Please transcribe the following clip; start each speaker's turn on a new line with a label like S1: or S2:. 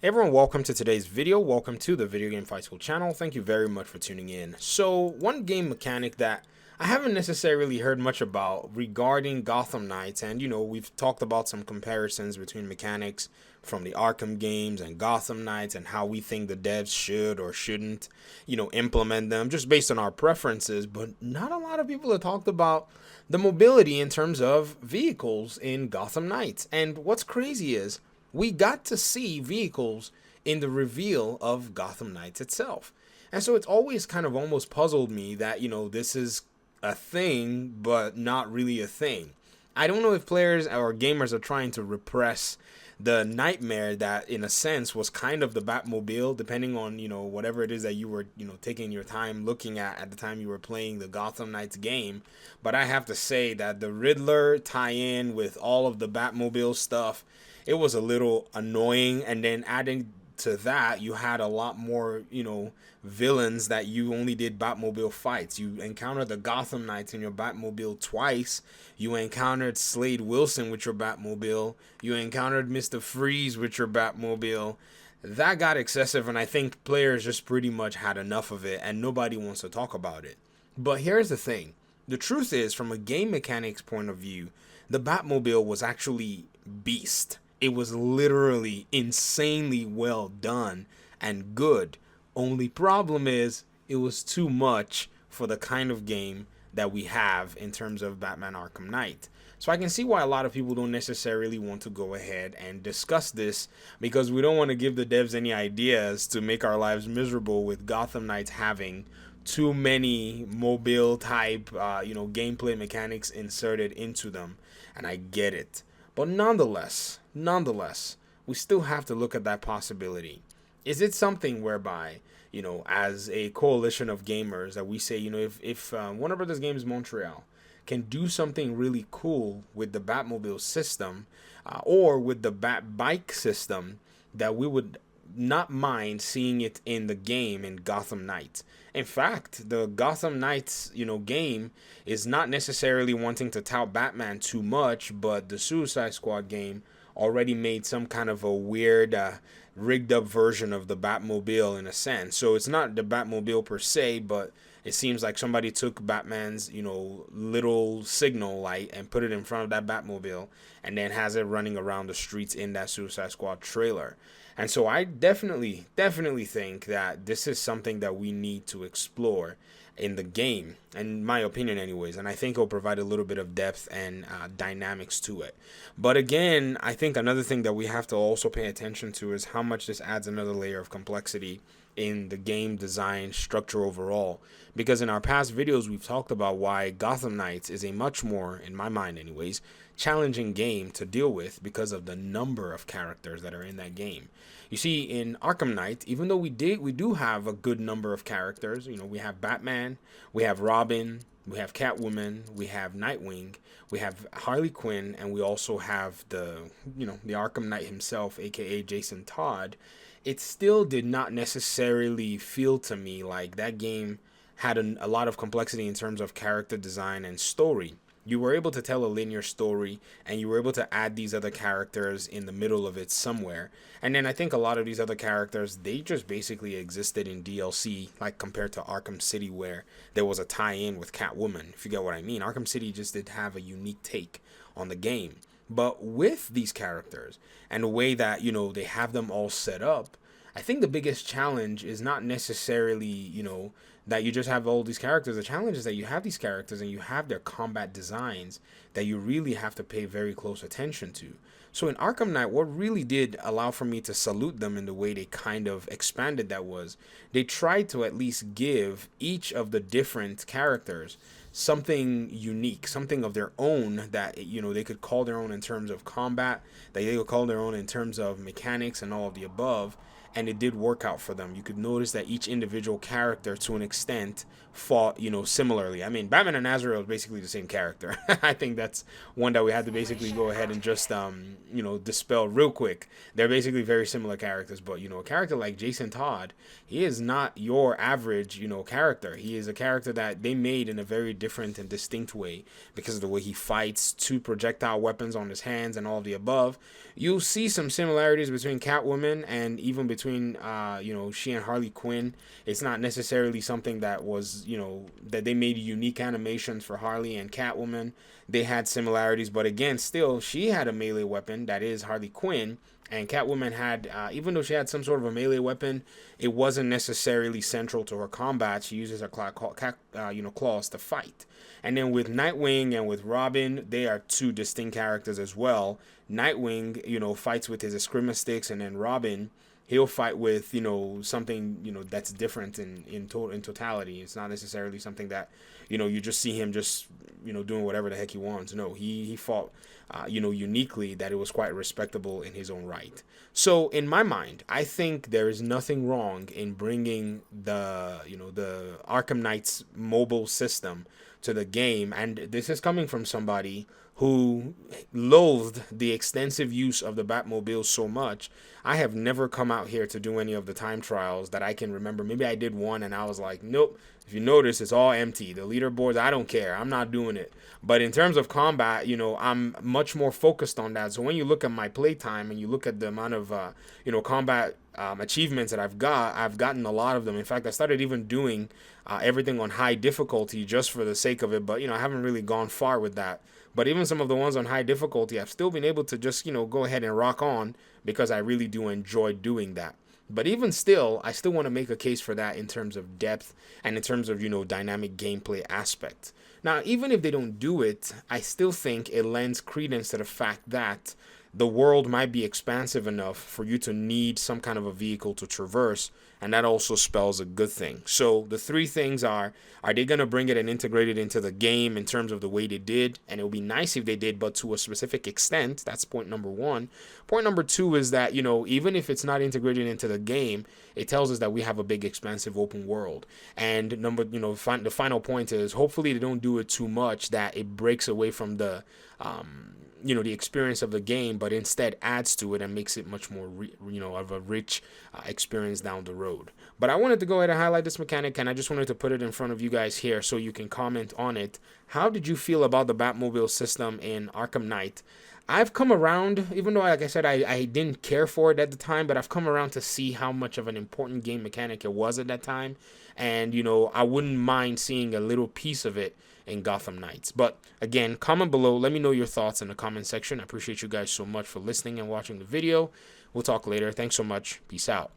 S1: Hey everyone, welcome to today's video. Welcome to the Video Game Fight School channel. Thank you very much for tuning in. So, one game mechanic that I haven't necessarily heard much about regarding Gotham Knights, and we've talked about some comparisons between mechanics from the Arkham games and Gotham Knights and how we think the devs should or shouldn't, implement them just based on our preferences, but not a lot of people have talked about the mobility in terms of vehicles in Gotham Knights. And what's crazy is we got to see vehicles in the reveal of Gotham Knights itself. And so it's always kind of almost puzzled me that, this is a thing, but not really a thing. I don't know if players or gamers are trying to repress the nightmare that, in a sense, was kind of the Batmobile, depending on, whatever it is that you were, taking your time looking at the time you were playing the Gotham Knights game. But I have to say that the Riddler tie-in with all of the Batmobile stuff, it was a little annoying. And then adding to that, you had a lot more, villains that you only did Batmobile fights. You encountered the Gotham Knights in your Batmobile twice. You encountered Slade Wilson with your Batmobile. You encountered Mr. Freeze with your Batmobile. That got excessive, and I think players just pretty much had enough of it, and nobody wants to talk about it. But here's the thing. The truth is, from a game mechanics point of view, the Batmobile was actually beast. It was literally insanely well done and good. Only problem is it was too much for the kind of game that we have in terms of Batman Arkham Knight. So I can see why a lot of people don't necessarily want to go ahead and discuss this, because we don't want to give the devs any ideas to make our lives miserable with Gotham Knights having too many mobile type gameplay mechanics inserted into them. And I get it. But nonetheless, we still have to look at that possibility. Is it something whereby, as a coalition of gamers, that we say, if Warner Brothers Games Montreal can do something really cool with the Batmobile system or with the Bat Bike system, that we would not mind seeing it in the game in Gotham Knights. In fact, the Gotham Knights, game is not necessarily wanting to tout Batman too much, but the Suicide Squad game already made some kind of a weird, rigged up version of the Batmobile in a sense. So it's not the Batmobile per se, but it seems like somebody took Batman's, little signal light and put it in front of that Batmobile and then has it running around the streets in that Suicide Squad trailer. And so I definitely think that this is something that we need to explore in the game, in my opinion anyways, and I think it'll provide a little bit of depth and dynamics to it. But again, I think another thing that we have to also pay attention to is how much this adds another layer of complexity in the game design structure overall, because in our past videos we've talked about why Gotham Knights is a much more, in my mind anyways, challenging game to deal with because of the number of characters that are in that game. You see, in Arkham Knight, even though we do have a good number of characters, we have Batman, we have Robin, we have Catwoman, we have Nightwing, we have Harley Quinn, and we also have the Arkham Knight himself, aka Jason Todd. It still did not necessarily feel to me like that game had a lot of complexity in terms of character design and story. You were able to tell a linear story, and you were able to add these other characters in the middle of it somewhere. And then I think a lot of these other characters, they just basically existed in DLC, like compared to Arkham City, where there was a tie-in with Catwoman, if you get what I mean. Arkham City just did have a unique take on the game. But with these characters and the way that, they have them all set up, I think the biggest challenge is not necessarily, that you just have all these characters. The challenge is that you have these characters and you have their combat designs that you really have to pay very close attention to. So in Arkham Knight, what really did allow for me to salute them in the way they kind of expanded that was they tried to at least give each of the different characters something unique, something of their own that, they could call their own in terms of combat, that they could call their own in terms of mechanics and all of the above. and it did work out for them. You could notice that each individual character, to an extent, fought, similarly. I mean, Batman and Azrael is basically the same character. I think that's one that we had to basically go ahead and just, dispel real quick. They're basically very similar characters, but, a character like Jason Todd, he is not your average, character. He is a character that they made in a very different and distinct way because of the way he fights, two projectile weapons on his hands, and all of the above. You'll see some similarities between Catwoman and even between, she and Harley Quinn. It's not necessarily something that was, that they made unique animations for Harley and Catwoman. They had similarities, but again, still, she had a melee weapon, that is Harley Quinn. And Catwoman had, even though she had some sort of a melee weapon, it wasn't necessarily central to her combat. She uses her claws to fight. And then with Nightwing and with Robin, they are two distinct characters as well. Nightwing, fights with his eskrima sticks, and then Robin, he'll fight with, something, that's different in totality. It's not necessarily something that, you just see him just, doing whatever the heck he wants. No, he fought, uniquely, that it was quite respectable in his own right. So in my mind, I think there is nothing wrong in bringing the Arkham Knights mobile system to the game. And this is coming from somebody who loathed the extensive use of the Batmobile so much. I have never come out here to do any of the time trials that I can remember. Maybe I did one and I was like, nope. If you notice, it's all empty. The leaderboards, I don't care. I'm not doing it. But in terms of combat, I'm much more focused on that. So when you look at my playtime and you look at the amount of, combat achievements that I've gotten a lot of them. In fact, I started even doing everything on high difficulty just for the sake of it. But, I haven't really gone far with that. But even some of the ones on high difficulty, I've still been able to just, go ahead and rock on because I really do enjoy doing that. But even still, I still want to make a case for that in terms of depth and in terms of, dynamic gameplay aspect. Now, even if they don't do it, I still think it lends credence to the fact that the world might be expansive enough for you to need some kind of a vehicle to traverse, and that also spells a good thing. So the three things are they going to bring it and integrate it into the game in terms of the way they did? And it would be nice if they did, but to a specific extent. That's point number one. Point number two is that, even if it's not integrated into the game, it tells us that we have a big, expansive open world. And the final point is hopefully they don't do it too much that it breaks away from the the experience of the game, but instead adds to it and makes it much more of a rich experience down the road. But I wanted to go ahead and highlight this mechanic, and I just wanted to put it in front of you guys here so you can comment on it. How did you feel about the Batmobile system in Arkham Knight? I've come around, even though, like I said, I didn't care for it at the time, but I've come around to see how much of an important game mechanic it was at that time. And, I wouldn't mind seeing a little piece of it in Gotham Knights. But again, comment below. Let me know your thoughts in the comment section. I appreciate you guys so much for listening and watching the video. We'll talk later. Thanks so much. Peace out.